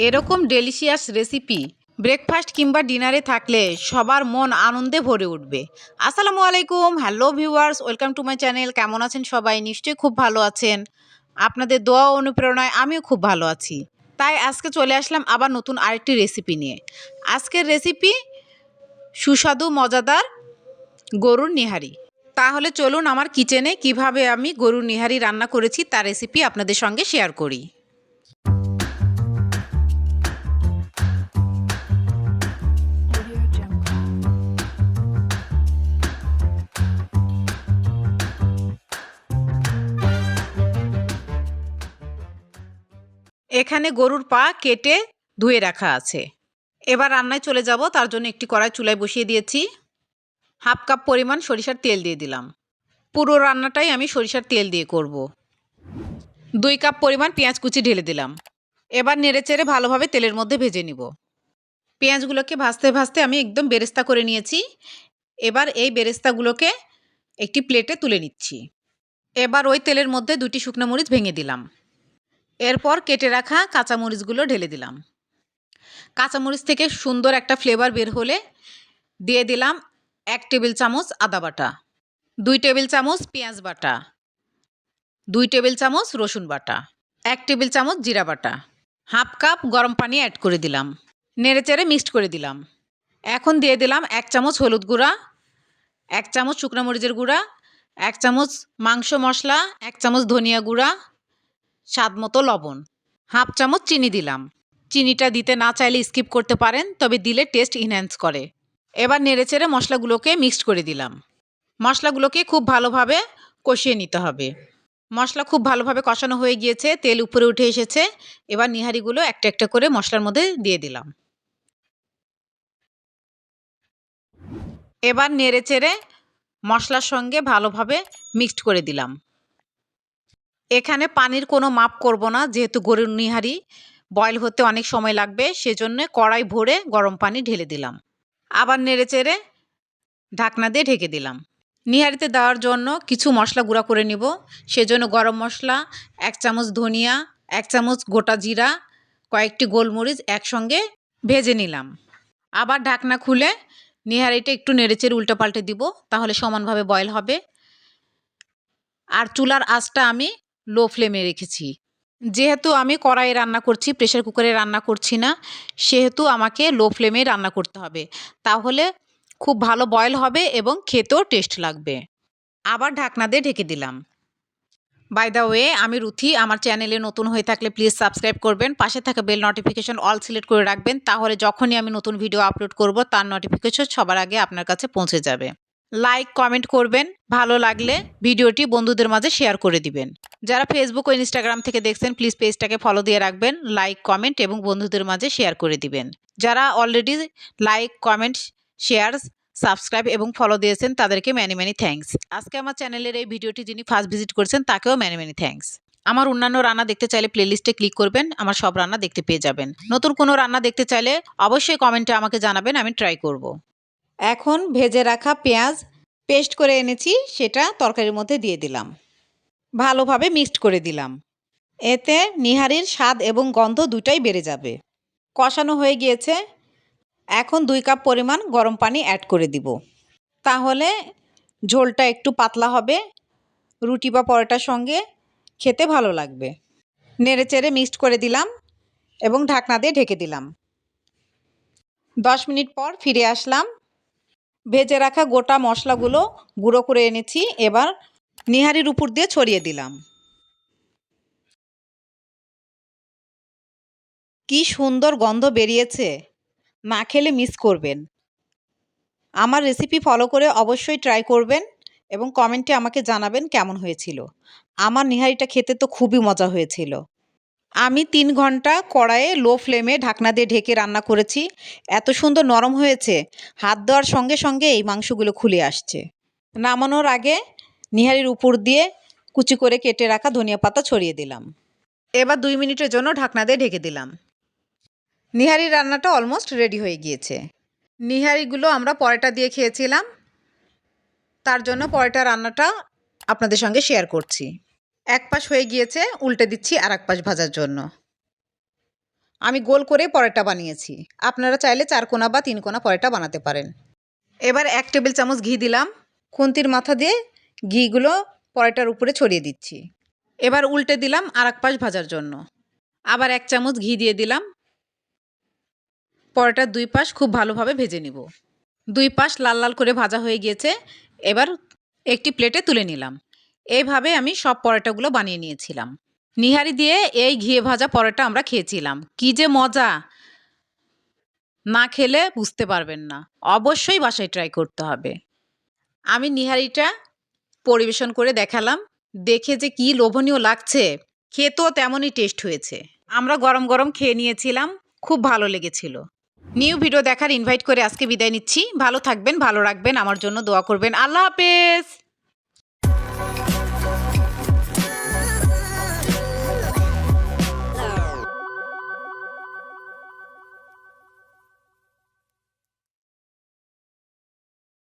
এরকম delicious recipe breakfast কিংবা ডিনারে থাকলে সবার মন আনন্দে ভরে উঠবে। আসসালামু আলাইকুম, hello viewers, welcome to my channel. কেমন আছেন সবাই? নিশ্চয়ই খুব ভালো আছেন। আপনাদের দোয়া ও অনুপ্রেরণায় আমিও খুব ভালো আছি। তাই আজকে চলে আসলাম আবার নতুন আরেকটি রেসিপি নিয়ে। আজকের রেসিপি সুস্বাদু মজাদার গরুর নিহারি। তাহলে চলুন আমার কিচেনে কিভাবে আমি গরুর নিহারি রান্না করেছি তার রেসিপি আপনাদের সঙ্গে শেয়ার করি। এখানে গরুর পা কেটে ধুয়ে রাখা আছে। এবার রান্নায় চলে যাব। তার জন্য একটি কড়াই চুলায় বসিয়ে দিয়েছি। হাফ কাপ পরিমাণ সরিষার তেল দিয়ে দিলাম। পুরো রান্নাটাই আমি সরিষার তেল দিয়ে করব। 2 কাপ পরিমাণ পেঁয়াজ কুচি ঢেলে দিলাম। এবার নেড়েচেড়ে ভালোভাবে তেলের মধ্যে ভেজে নিব। পেঁয়াজগুলোকে ভাজতে ভাজতে আমি একদম বেরেস্তা করে নিয়েছি। এবার এই বেরেস্তাগুলোকে একটি প্লেটে তুলে নিচ্ছি। এবার ওই তেলের মধ্যে 2টি শুকনো মরিচ ভেঙে দিলাম। এরপর কেটে রাখা কাঁচামরিচগুলো ঢেলে দিলাম। কাঁচামরিচ থেকে সুন্দর একটা ফ্লেভার বের হলে দিয়ে দিলাম 1 টেবিল চামচ আদা বাটা, 2 টেবিল চামচ পেঁয়াজ বাটা, 2 টেবিল চামচ রসুন বাটা, 1 টেবিল চামচ জিরা বাটা, হাফ কাপ গরম পানি অ্যাড করে দিলাম। নেড়েচেড়ে মিক্সড করে দিলাম। এখন দিয়ে দিলাম 1 চামচ হলুদ গুঁড়া, 1 চামচ শুকনো মরিচের গুঁড়া, 1 চামচ মাংস মশলা, 1 চামচ ধনিয়া গুঁড়া, স্বাদ মতো লবণ, হাফ চামচ চিনি দিলাম। চিনিটা দিতে না চাইলে স্কিপ করতে পারেন, তবে দিলে টেস্ট ইনহ্যান্স করে। এবার নেড়েচেড়ে মশলাগুলোকে মিক্সড করে দিলাম। মশলাগুলোকে খুব ভালোভাবে কষিয়ে নিতে হবে। মশলা খুব ভালোভাবে কষানো হয়ে গিয়েছে, তেল উপরে উঠে এসেছে। এবার নিহারিগুলো একটা একটা করে মশলার মধ্যে দিয়ে দিলাম। এবার নেড়েচেড়ে মশলার সঙ্গে ভালোভাবে মিক্সড করে দিলাম। এখানে পানির কোনো মাপ করব না, যেহেতু গরুর নিহারি বয়েল হতে অনেক সময় লাগবে, সেজন্য কড়াই ভরে গরম পানি ঢেলে দিলাম। আবার নেড়েচেড়ে ঢাকনা দিয়ে ঢেকে দিলাম। নিহারিতে দেওয়ার জন্য কিছু মশলা গুঁড়া করে নিব। সেজন্য গরম মশলা, 1 চামচ ধনিয়া, 1 চামচ গোটা জিরা, কয়েকটি গোলমরিচ একসঙ্গে ভেজে নিলাম। আবার ঢাকনা খুলে নিহারিটা একটু নেড়েচেড়ে উল্টোপাল্টে দিব, তাহলে সমানভাবে বয়েল হবে। আর চুলার আঁচটা আমি লো ফ্লেমে রেখেছি। যেহেতু আমি কড়াইয়ে রান্না করছি, প্রেসার কুকারে রান্না করছি না, সেহেতু আমাকে লো ফ্লেমেই রান্না করতে হবে। তাহলে খুব ভালো বয়েল হবে এবং খেতেও টেস্ট লাগবে। আবার ঢাকনা দিয়ে ঢেকে দিলাম। বাই দ্য ওয়ে, আমি রুথি। আমার চ্যানেলে নতুন হয়ে থাকলে প্লিজ সাবস্ক্রাইব করবেন। পাশে থাকা বেল নোটিফিকেশন অল সিলেক্ট করে রাখবেন, তাহলে যখনই আমি নতুন ভিডিও আপলোড করব তার নোটিফিকেশন সবার আগে আপনার কাছে পৌঁছে যাবে। লাইক কমেন্ট করবেন, ভালো লাগলে ভিডিওটি বন্ধুদের মাঝে শেয়ার করে দিবেন। যারা ফেসবুক ও ইনস্টাগ্রাম থেকে দেখছেন প্লিজ পেজটাকে ফলো দিয়ে রাখবেন, লাইক কমেন্ট এবং বন্ধুদের মাঝে শেয়ার করে দিবেন। যারা already like comment share subscribe এবং ফলো দিয়েছেন তাদেরকে ম্যানি ম্যানি থ্যাঙ্কস। আজকে আমার চ্যানেলের এই ভিডিওটি যিনি ফার্স্ট ভিজিট করছেন তাকেও ম্যানি ম্যানি থ্যাঙ্কস। আমার অন্যান্য রান্না দেখতে চাইলে প্লেলিস্টে ক্লিক করবেন, আমার সব রান্না দেখতে পেয়ে যাবেন। নতুন কোনো রান্না দেখতে চাইলে অবশ্যই কমেন্টে আমাকে জানাবেন, আমি ট্রাই করব। এখন ভেজে রাখা পেঁয়াজ পেস্ট করে এনেছি, সেটা তরকারির মধ্যে দিয়ে দিলাম। ভালোভাবে মিক্সড করে দিলাম। এতে নিহারির স্বাদ এবং গন্ধ দুটাই বেড়ে যাবে। কষানো হয়ে গিয়েছে। এখন 2 কাপ পরিমাণ গরম পানি অ্যাড করে দিব। তাহলে ঝোলটা একটু পাতলা হবে, রুটি বা পরোটার সঙ্গে খেতে ভালো লাগবে। নেড়েচেড়ে মিক্সড করে দিলাম এবং ঢাকনা দিয়ে ঢেকে দিলাম। 10 মিনিট পর ফিরে আসলাম। ভেজে রাখা গোটা মশলাগুলো গুঁড়ো করে এনেছি, এবার নিহারির উপর দিয়ে ছড়িয়ে দিলাম। কি সুন্দর গন্ধ বেরিয়েছে, না খেলে মিস করবেন। আমার রেসিপি ফলো করে অবশ্যই ট্রাই করবেন এবং কমেন্টে আমাকে জানাবেন কেমন হয়েছিল। আমার নিহারিটা খেতে তো খুবই মজা হয়েছিল। আমি 3 ঘন্টা কড়াইয়ে লো ফ্লেমে ঢাকনা দিয়ে ঢেকে রান্না করেছি। এত সুন্দর নরম হয়েছে, হাত দেওয়ার সঙ্গে সঙ্গে এই মাংসগুলো খুলে আসছে। নামানোর আগে নিহারির উপর দিয়ে কুচি করে কেটে রাখা ধনিয়া পাতা ছড়িয়ে দিলাম। এবার 2 মিনিটের জন্য ঢাকনা দিয়ে ঢেকে দিলাম। নিহারির রান্নাটা অলমোস্ট রেডি হয়ে গিয়েছে। নিহারিগুলো আমরা পরোটা দিয়ে খেয়েছিলাম, তার জন্য পরোটা রান্নাটা আপনাদের সঙ্গে শেয়ার করছি। এক পাশ হয়ে গিয়েছে, উল্টে দিচ্ছি আর এক পাশ ভাজার জন্য। আমি গোল করে পরোটা বানিয়েছি। আপনারা চাইলে 4 কোনা বা 3 কোনা পরোটা বানাতে পারেন। এবার 1 টেবিল চামচ ঘি দিলাম। খুন্তির মাথা দিয়ে ঘিগুলো পরোটার উপরে ছড়িয়ে দিচ্ছি। এবার উল্টে দিলাম আরেক পাশ ভাজার জন্য। আবার 1 চামচ ঘি দিয়ে দিলাম। পরোটার 2 পাশ খুব ভালোভাবে ভেজে নিব। 2 পাশ লাল লাল করে ভাজা হয়ে গিয়েছে। এবার একটি প্লেটে তুলে নিলাম। এইভাবে আমি সব পরোটাগুলো বানিয়ে নিয়েছিলাম। নিহারি দিয়ে এই ঘিয়ে ভাজা পরোটা আমরা খেয়েছিলাম। কি যে মজা! না খেলে বুঝতে পারবেন না। অবশ্যই বাসায় ট্রাই করতে হবে। আমি নিহারিটা পরিবেশন করে দেখালাম। দেখে যে কি লোভনীয় লাগছে, খেতেও তেমনই টেস্ট হয়েছে। আমরা গরম গরম খেয়ে নিয়েছিলাম। খুব ভালো লেগেছিল। নিউ ভিডিও দেখার ইনভাইট করে আজকে বিদায় নিচ্ছি। ভালো থাকবেন, ভালো রাখবেন, আমার জন্য দোয়া করবেন। আল্লাহ হাফেজ।